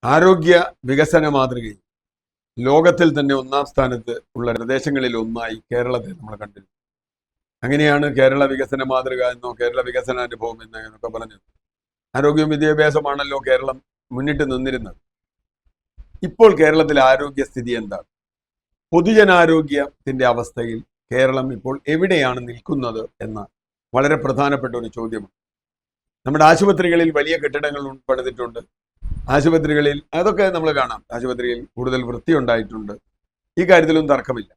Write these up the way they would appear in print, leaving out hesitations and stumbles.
ആരോഗ്യ വികസന മാതൃകയിൽ ലോകത്തിൽ തന്നെ ഒന്നാം സ്ഥാനത്ത് ഉള്ള പ്രദേശങ്ങളിൽ ഒന്നായി കേരളത്തെ നമ്മൾ കണ്ടിരുന്നു. അങ്ങനെയാണ് കേരള വികസന മാതൃക എന്നോ കേരള വികസന അനുഭവം എന്നൊക്കെ പറഞ്ഞത്. ആരോഗ്യവും വിദ്യാഭ്യാസമാണല്ലോ കേരളം മുന്നിട്ട് നിന്നിരുന്നത്. ഇപ്പോൾ കേരളത്തിലെ ആരോഗ്യസ്ഥിതി എന്താണ്? പൊതുജനാരോഗ്യത്തിന്റെ അവസ്ഥയിൽ കേരളം ഇപ്പോൾ എവിടെയാണ് നിൽക്കുന്നത് എന്ന വളരെ പ്രധാനപ്പെട്ട ഒരു ചോദ്യമാണ്. നമ്മുടെ ആശുപത്രികളിൽ വലിയ കെട്ടിടങ്ങൾ പണിതിട്ടുണ്ട്. ആശുപത്രികളിൽ അതൊക്കെ നമ്മൾ കാണാം. ആശുപത്രിയിൽ കൂടുതൽ വൃത്തി ഉണ്ടായിട്ടുണ്ട്. ഈ കാര്യത്തിലും തർക്കമില്ല.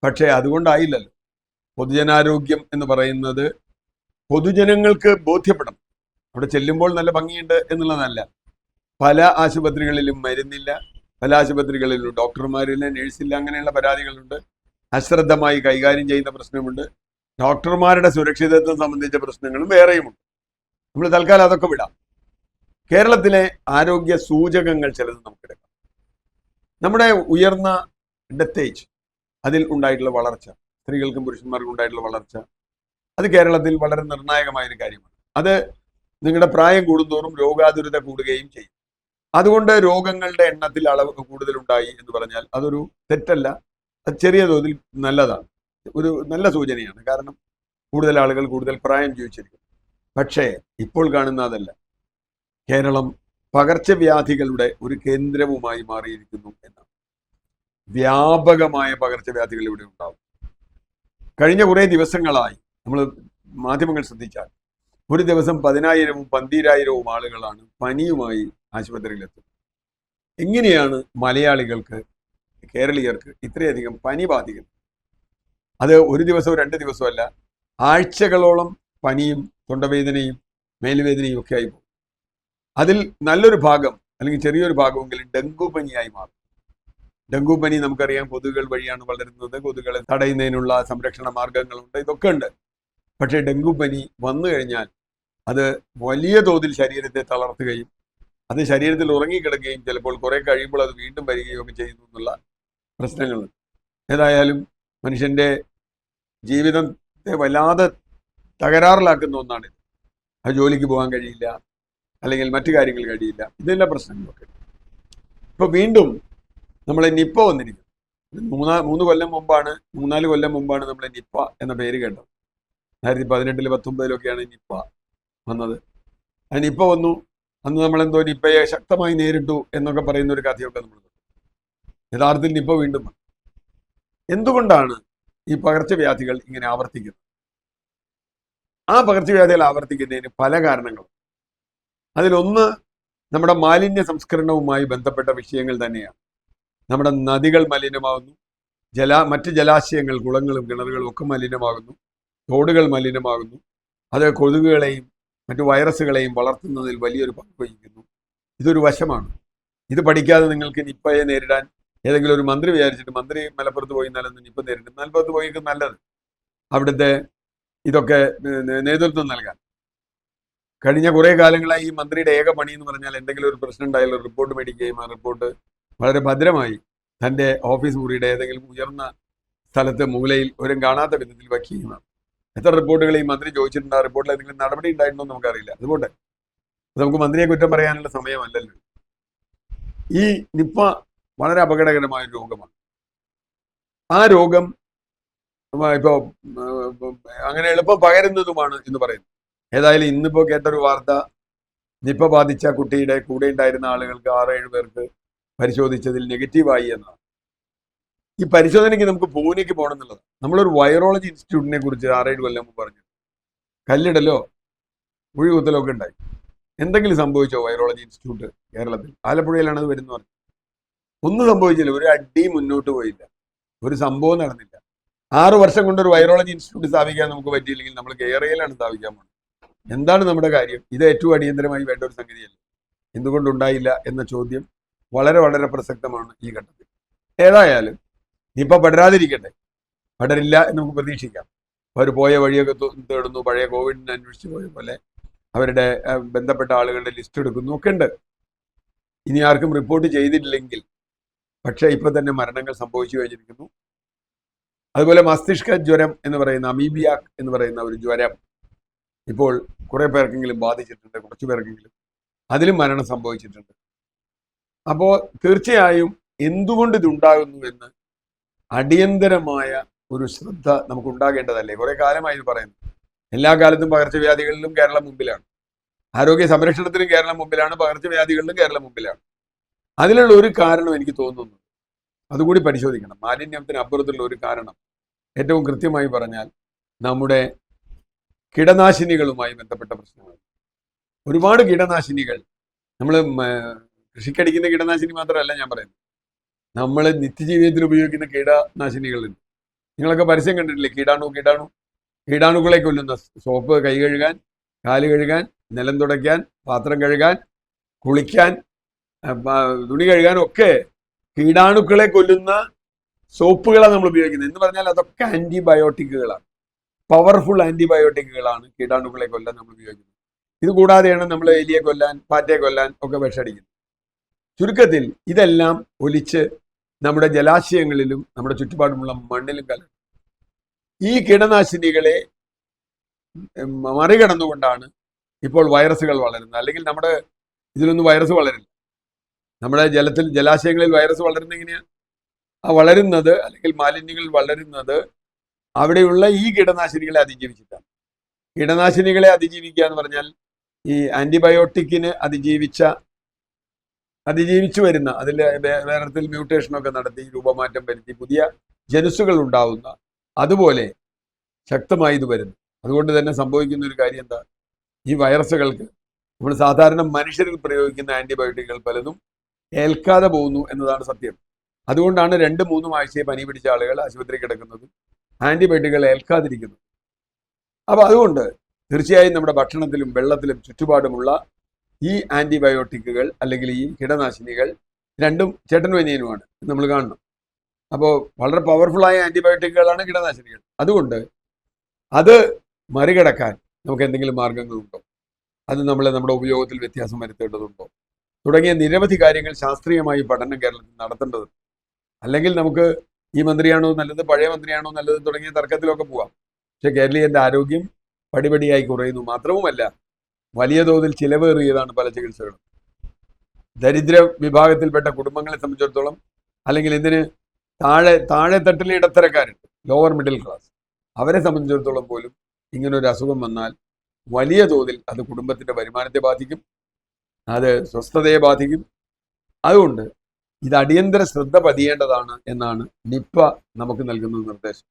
പക്ഷേ അതുകൊണ്ടായില്ലല്ലോ. പൊതുജനാരോഗ്യം എന്ന് പറയുന്നത് പൊതുജനങ്ങൾക്ക് ബോധ്യപ്പെടണം. അവിടെ ചെല്ലുമ്പോൾ നല്ല ഭംഗിയുണ്ട് എന്നുള്ളതല്ല. പല ആശുപത്രികളിലും മരുന്നില്ല, പല ആശുപത്രികളിലും ഡോക്ടർമാരില്ല, നഴ്സില്ല, അങ്ങനെയുള്ള പരാതികളുണ്ട്. അശ്രദ്ധമായി കൈകാര്യം ചെയ്യുന്ന പ്രശ്നമുണ്ട്. ഡോക്ടർമാരുടെ സുരക്ഷിതത്വം സംബന്ധിച്ച പ്രശ്നങ്ങളും വേറെയുമുണ്ട്. നമ്മൾ തൽക്കാലം അതൊക്കെ വിടാം. കേരളത്തിലെ ആരോഗ്യ സൂചകങ്ങൾ ചിലത് നമുക്കെടുക്കാം. നമ്മുടെ ഉയർന്ന ഡെത്ത് ഏജ്, അതിൽ ഉണ്ടായിട്ടുള്ള വളർച്ച, സ്ത്രീകൾക്കും പുരുഷന്മാർക്കും ഉണ്ടായിട്ടുള്ള വളർച്ച, അത് കേരളത്തിൽ വളരെ നിർണായകമായൊരു കാര്യമാണ്. അത് നിങ്ങളുടെ പ്രായം കൂടുന്തോറും രോഗാതുരത കൂടുകയും ചെയ്യും. അതുകൊണ്ട് രോഗങ്ങളുടെ എണ്ണത്തിൽ അളവ് കൂടുതലുണ്ടായി എന്ന് പറഞ്ഞാൽ അതൊരു തെറ്റല്ല. അത് ചെറിയ തോതിൽ നല്ലതാണ്, ഒരു നല്ല സൂചനയാണ്. കാരണം കൂടുതൽ ആളുകൾ കൂടുതൽ പ്രായം ജീവിച്ചിരിക്കും. പക്ഷേ ഇപ്പോൾ കാണുന്ന അതല്ല. കേരളം പകർച്ചവ്യാധികളുടെ ഒരു കേന്ദ്രവുമായി മാറിയിരിക്കുന്നു എന്നാണ്. വ്യാപകമായ പകർച്ചവ്യാധികൾ ഇവിടെ ഉണ്ടാവും. കഴിഞ്ഞ കുറേ ദിവസങ്ങളായി നമ്മൾ മാധ്യമങ്ങൾ ശ്രദ്ധിച്ചാൽ ഒരു ദിവസം 10,000-വും 12,000-വും ആളുകളാണ് പനിയുമായി ആശുപത്രിയിലെത്തുന്നത്. എങ്ങനെയാണ് മലയാളികൾക്ക്, കേരളീയർക്ക് ഇത്രയധികം പനി ബാധിക്കുന്നത്? അത് ഒരു ദിവസവും 2 ദിവസവും അല്ല, ആഴ്ചകളോളം പനിയും തൊണ്ടവേദനയും മേലുവേദനയും ഒക്കെ ആയി പോകും. അതിൽ നല്ലൊരു ഭാഗം അല്ലെങ്കിൽ ചെറിയൊരു ഭാഗമെങ്കിലും ഡെങ്കു പനിയായി മാറും. ഡെങ്കു പനി നമുക്കറിയാം, കൊതുകുകൾ വഴിയാണ് വളരുന്നത്. കൊതുകുകളെ തടയുന്നതിനുള്ള സംരക്ഷണ മാർഗങ്ങളുണ്ട്, ഇതൊക്കെ ഉണ്ട്. പക്ഷേ ഡെങ്കു പനി വന്നു കഴിഞ്ഞാൽ അത് വലിയ തോതിൽ ശരീരത്തെ തളർത്തുകയും അത് ശരീരത്തിൽ ഉറങ്ങിക്കിടക്കുകയും ചിലപ്പോൾ കുറെ കഴിയുമ്പോൾ അത് വീണ്ടും വരികയും ഒക്കെ ചെയ്യുന്നു എന്നുള്ള പ്രശ്നങ്ങളുണ്ട്. ഏതായാലും മനുഷ്യന്റെ ജീവിതത്തെ വല്ലാതെ തകരാറിലാക്കുന്ന ഒന്നാണ്. അത് ജോലിക്ക് പോകാൻ കഴിയില്ല, അല്ലെങ്കിൽ മറ്റു കാര്യങ്ങൾ കഴിയില്ല, ഇതെല്ലാം പ്രശ്നങ്ങളൊക്കെ. ഇപ്പൊ വീണ്ടും നമ്മളെ നിപ്പ വന്നിരിക്കുന്നു. 3-4 കൊല്ലം മുമ്പാണ് നമ്മളെ നിപ്പ എന്ന പേര് കേട്ടത്. 2018-ൽ 19-ലൊക്കെയാണ് നിപ്പ വന്നത്. ആ നിപ്പ വന്നു. അന്ന് നമ്മളെന്തോ നിപ്പയെ ശക്തമായി നേരിട്ടു എന്നൊക്കെ പറയുന്ന ഒരു കഥയൊക്കെ നമ്മൾ. യഥാർത്ഥത്തിൽ നിപ്പ വീണ്ടും വന്നു. എന്തുകൊണ്ടാണ് ഈ പകർച്ചവ്യാധികൾ ഇങ്ങനെ ആവർത്തിക്കുന്നത്? ആ പകർച്ചവ്യാധികൾ ആവർത്തിക്കുന്നതിന് പല കാരണങ്ങളും. അതിലൊന്ന് നമ്മുടെ മാലിന്യ സംസ്കരണവുമായി ബന്ധപ്പെട്ട വിഷയങ്ങൾ തന്നെയാണ്. നമ്മുടെ നദികൾ മലിനമാകുന്നു, മറ്റ് ജലാശയങ്ങൾ, കുളങ്ങളും കിണറുകളും ഒക്കെ മലിനമാകുന്നു, തോടുകൾ മലിനമാകുന്നു. അത് കൊതുകുകളെയും മറ്റു വൈറസുകളെയും വളർത്തുന്നതിൽ വലിയൊരു പങ്ക് വഹിക്കുന്നു. ഇതൊരു വശമാണ്. ഇത് പഠിക്കാതെ നിങ്ങൾക്ക് നിപ്പയെ നേരിടാൻ ഏതെങ്കിലും ഒരു മന്ത്രി വിചാരിച്ചിട്ട് മന്ത്രി മലപ്പുറത്ത് പോയി എന്നാലൊന്നും നിപ്പ നേരിടും. മലപ്പുറത്ത് പോയി നല്ലത് അവിടുത്തെ ഇതൊക്കെ നേതൃത്വം നൽകാൻ. കഴിഞ്ഞ കുറെ കാലങ്ങളായി ഈ മന്ത്രിയുടെ ഏക പണി എന്ന് പറഞ്ഞാൽ എന്തെങ്കിലും ഒരു പ്രശ്നം ഉണ്ടായാലും റിപ്പോർട്ട് മേടിക്കുകയും ആ റിപ്പോർട്ട് വളരെ ഭദ്രമായി തൻ്റെ ഓഫീസ് മുറിയുടെ ഏതെങ്കിലും ഉയർന്ന സ്ഥലത്ത് മൂലയിൽ ഒരു കാണാത്ത വിധത്തിൽ വയ്ക്കുകയുമാണ്. എത്ര റിപ്പോർട്ടുകൾ ഈ മന്ത്രി ചോദിച്ചിട്ടുണ്ട്, ആ റിപ്പോർട്ടിൽ എന്തെങ്കിലും നടപടി ഉണ്ടായിട്ടുണ്ടോ എന്ന് നമുക്കറിയില്ല. അതുകൊണ്ട് നമുക്ക് മന്ത്രിയെ കുറ്റം പറയാനുള്ള സമയമല്ലല്ലോ. ഈ നിപ്പ വളരെ അപകടകരമായ ഒരു രോഗമാണ്. ആ രോഗം ഇപ്പോ അങ്ങനെ എളുപ്പം പകരുന്നതുമാണ് എന്ന് പറയുന്നു. ഏതായാലും ഇന്നിപ്പോ കേട്ടൊരു വാർത്ത, നിപ്പ ബാധിച്ച കുട്ടിയുടെ കൂടെ ഉണ്ടായിരുന്ന ആളുകൾക്ക് 6-7 പേർക്ക് പരിശോധിച്ചതിൽ നെഗറ്റീവായി എന്നാണ്. ഈ പരിശോധനയ്ക്ക് നമുക്ക് പൂനെക്ക് പോകണം എന്നുള്ളത്. നമ്മളൊരു വൈറോളജി ഇൻസ്റ്റിറ്റ്യൂട്ടിനെ കുറിച്ച് 6-7 കൊല്ലം മുമ്പ് പറഞ്ഞു. കല്ലിടലോ കുഴികുത്തലോ ഒക്കെ ഉണ്ടായി. എന്തെങ്കിലും സംഭവിച്ചോ വൈറോളജി ഇൻസ്റ്റിറ്റ്യൂട്ട് കേരളത്തിൽ? ആലപ്പുഴയിലാണ് അത് വരുന്നത് പറഞ്ഞു. ഒന്നും സംഭവിച്ചില്ല. ഒരു അടി മുന്നോട്ട് പോയില്ല, ഒരു സംഭവം നടന്നില്ല. 6 വർഷം കൊണ്ട് ഒരു വൈറോളജി ഇൻസ്റ്റിറ്റ്യൂട്ട് സ്ഥാപിക്കാൻ നമുക്ക് പറ്റിയില്ലെങ്കിൽ നമ്മൾ കേരളയിലാണ് സ്ഥാപിക്കാൻ പോകുന്നത്. എന്താണ് നമ്മുടെ കാര്യം? ഇത് ഏറ്റവും അടിയന്തരമായി വേണ്ട ഒരു സംഗതിയല്ല. എന്തുകൊണ്ടുണ്ടായില്ല എന്ന ചോദ്യം വളരെ വളരെ പ്രസക്തമാണ് ഈ ഘട്ടത്തിൽ. ഏതായാലും നിപ്പ പടരാതിരിക്കട്ടെ, പടരില്ല എന്ന് നമുക്ക് പ്രതീക്ഷിക്കാം. അവർ പോയ വഴിയൊക്കെ തേടുന്നു, പഴയ കോവിഡിനെ അന്വേഷിച്ച് പോയ പോലെ അവരുടെ ബന്ധപ്പെട്ട ആളുകളുടെ ലിസ്റ്റ് എടുക്കുന്നു ഒക്കെ ഉണ്ട്. ഇനി ആർക്കും റിപ്പോർട്ട് ചെയ്തിട്ടില്ലെങ്കിൽ പക്ഷേ ഇപ്പൊ തന്നെ മരണങ്ങൾ സംഭവിച്ചു കഴിഞ്ഞിരിക്കുന്നു. അതുപോലെ മസ്തിഷ്ക ജ്വരം എന്ന് പറയുന്ന അമീബിയാക് എന്ന് പറയുന്ന ഒരു ജ്വരം ഇപ്പോൾ കുറെ പേർക്കെങ്കിലും ബാധിച്ചിട്ടുണ്ട്, കുറച്ചു പേർക്കെങ്കിലും അതിലും മരണം സംഭവിച്ചിട്ടുണ്ട്. അപ്പോൾ തീർച്ചയായും എന്തുകൊണ്ട് ഇതുണ്ടാകുന്നു എന്ന് അടിയന്തരമായ ഒരു ശ്രദ്ധ നമുക്ക് ഉണ്ടാകേണ്ടതല്ലേ. കുറെ കാലമായി ഇത് പറയുന്നു. എല്ലാ കാലത്തും പകർച്ചവ്യാധികളിലും കേരളം മുമ്പിലാണ്, ആരോഗ്യ സംരക്ഷണത്തിലും കേരളം മുമ്പിലാണ്, പകർച്ചവ്യാധികളിലും കേരളം മുമ്പിലാണ്. അതിലുള്ള ഒരു കാരണം എനിക്ക് തോന്നുന്നു, അതുകൂടി പരിശോധിക്കണം. മാലിന്യത്തിന് അപ്പുറത്തുള്ള ഒരു കാരണം ഏറ്റവും കൃത്യമായി പറഞ്ഞാൽ നമ്മുടെ കീടനാശിനികളുമായി ബന്ധപ്പെട്ട പ്രശ്നങ്ങൾ. ഒരുപാട് കീടനാശിനികൾ നമ്മൾ കൃഷിക്കടിക്കുന്ന കീടനാശിനി മാത്രമല്ല ഞാൻ പറയുന്നത്, നമ്മൾ നിത്യജീവിതത്തിൽ ഉപയോഗിക്കുന്ന കീടനാശിനികളുണ്ട്. നിങ്ങളൊക്കെ പരസ്യം കണ്ടിട്ടില്ലേ? കീടാണുക്കളെ കൊല്ലുന്ന സോപ്പ്, കൈ കഴുകാൻ, കാല് കഴുകാൻ, നിലം തുടയ്ക്കാൻ, പാത്രം കഴുകാൻ, കുളിക്കാൻ, തുണി കഴുകാൻ ഒക്കെ കീടാണുക്കളെ കൊല്ലുന്ന സോപ്പുകളാണ് നമ്മൾ ഉപയോഗിക്കുന്നത്. എന്ന് പറഞ്ഞാൽ അതൊക്കെ ആന്റിബയോട്ടിക്കുകളാണ്, പവർഫുൾ ആന്റിബയോട്ടിക്കുകളാണ് കീടാണുക്കളെ കൊല്ലാൻ നമ്മൾ ഉപയോഗിക്കുന്നത്. ഇത് കൂടാതെയാണ് നമ്മൾ എലിയെ കൊല്ലാൻ, പാറ്റയെ കൊല്ലാൻ ഒക്കെ വിഷടിക്കുന്നത്. ചുരുക്കത്തിൽ ഇതെല്ലാം ഒലിച്ച് നമ്മുടെ ജലാശയങ്ങളിലും നമ്മുടെ ചുറ്റുപാടുമുള്ള മണ്ണിലും കലരും. ഈ കീടനാശിനികളെ മറികടന്നുകൊണ്ടാണ് ഇപ്പോൾ വൈറസുകൾ വളരുന്നത്. അല്ലെങ്കിൽ നമ്മുടെ ഇതിലൊന്നും വൈറസ് വളരില്ല. നമ്മുടെ ജലാശയങ്ങളിൽ വൈറസ് വളരുന്ന എങ്ങനെയാണ്? ആ വളരുന്നത്, അല്ലെങ്കിൽ മാലിന്യങ്ങൾ വളരുന്നത് അവിടെയുള്ള ഈ കീടനാശിനികളെ അതിജീവിച്ചിട്ടാണ്. കീടനാശിനികളെ അതിജീവിക്കുക എന്ന് പറഞ്ഞാൽ ഈ ആന്റിബയോട്ടിക്കിന് അതിജീവിച്ചു വരുന്ന, അതിൽ വേറത്തിൽ മ്യൂട്ടേഷനൊക്കെ നടത്തി രൂപമാറ്റം വരുത്തി പുതിയ ജനുസുകൾ ഉണ്ടാവുന്ന, അതുപോലെ ശക്തമായി ഇത് വരുന്നു. അതുകൊണ്ട് തന്നെ സംഭവിക്കുന്ന ഒരു കാര്യം എന്താ? ഈ വൈറസുകൾക്ക് നമ്മൾ സാധാരണ മനുഷ്യരിൽ പ്രയോഗിക്കുന്ന ആന്റിബയോട്ടിക്കുകൾ പലതും ഏൽക്കാതെ പോകുന്നു എന്നതാണ് സത്യം. അതുകൊണ്ടാണ് 2-3 ആഴ്ചയെ പനി പിടിച്ച ആളുകൾ ആശുപത്രി കിടക്കുന്നതും ആന്റിബയോട്ടിക്കുകൾ ഏൽക്കാതിരിക്കുന്നത്. അപ്പൊ അതുകൊണ്ട് തീർച്ചയായും നമ്മുടെ ഭക്ഷണത്തിലും വെള്ളത്തിലും ചുറ്റുപാടുമുള്ള ഈ ആന്റിബയോട്ടിക്കുകൾ അല്ലെങ്കിൽ ഈ കീടനാശിനികൾ രണ്ടും ചേട്ടനും അനിയനുമാണ് നമ്മൾ കാണണം. അപ്പോൾ വളരെ പവർഫുള്ളായ ആന്റിബയോട്ടിക്കുകളാണ് കീടനാശിനികൾ. അതുകൊണ്ട് അത് മറികടക്കാൻ നമുക്ക് എന്തെങ്കിലും മാർഗങ്ങളുണ്ടോ? അത് നമ്മുടെ ഉപയോഗത്തിൽ വ്യത്യാസം വരുത്തേണ്ടതുണ്ടോ? തുടങ്ങിയ നിരവധി കാര്യങ്ങൾ ശാസ്ത്രീയമായി പഠനം കേരളത്തിൽ നടത്തേണ്ടതുണ്ട്. അല്ലെങ്കിൽ നമുക്ക് ഈ മന്ത്രിയാണോ നല്ലത്, പഴയ മന്ത്രിയാണോ നല്ലത് തുടങ്ങിയ തർക്കത്തിലൊക്കെ പോവാം. പക്ഷെ കേരളീയന്റെ ആരോഗ്യം പടിപടിയായി കുറയുന്നു. മാത്രവുമല്ല, വലിയ തോതിൽ ചിലവേറിയതാണ് പല ചികിത്സകളും. ദരിദ്ര വിഭാഗത്തിൽപ്പെട്ട കുടുംബങ്ങളെ സംബന്ധിച്ചിടത്തോളം, അല്ലെങ്കിൽ ഇതിന് താഴെ തട്ടിലെ ഇടത്തരക്കാരുണ്ട്, ലോവർ മിഡിൽ ക്ലാസ്, അവരെ സംബന്ധിച്ചിടത്തോളം പോലും ഇങ്ങനൊരു അസുഖം വന്നാൽ വലിയ തോതിൽ അത് കുടുംബത്തിന്റെ വരുമാനത്തെ ബാധിക്കും, അത് സ്വസ്ഥതയെ ബാധിക്കും. അതുകൊണ്ട് ഇത് അടിയന്തര ശ്രദ്ധ പതിയേണ്ടതാണ് എന്നാണ് നിപ്പ നമുക്ക് നൽകുന്ന നിർദ്ദേശം.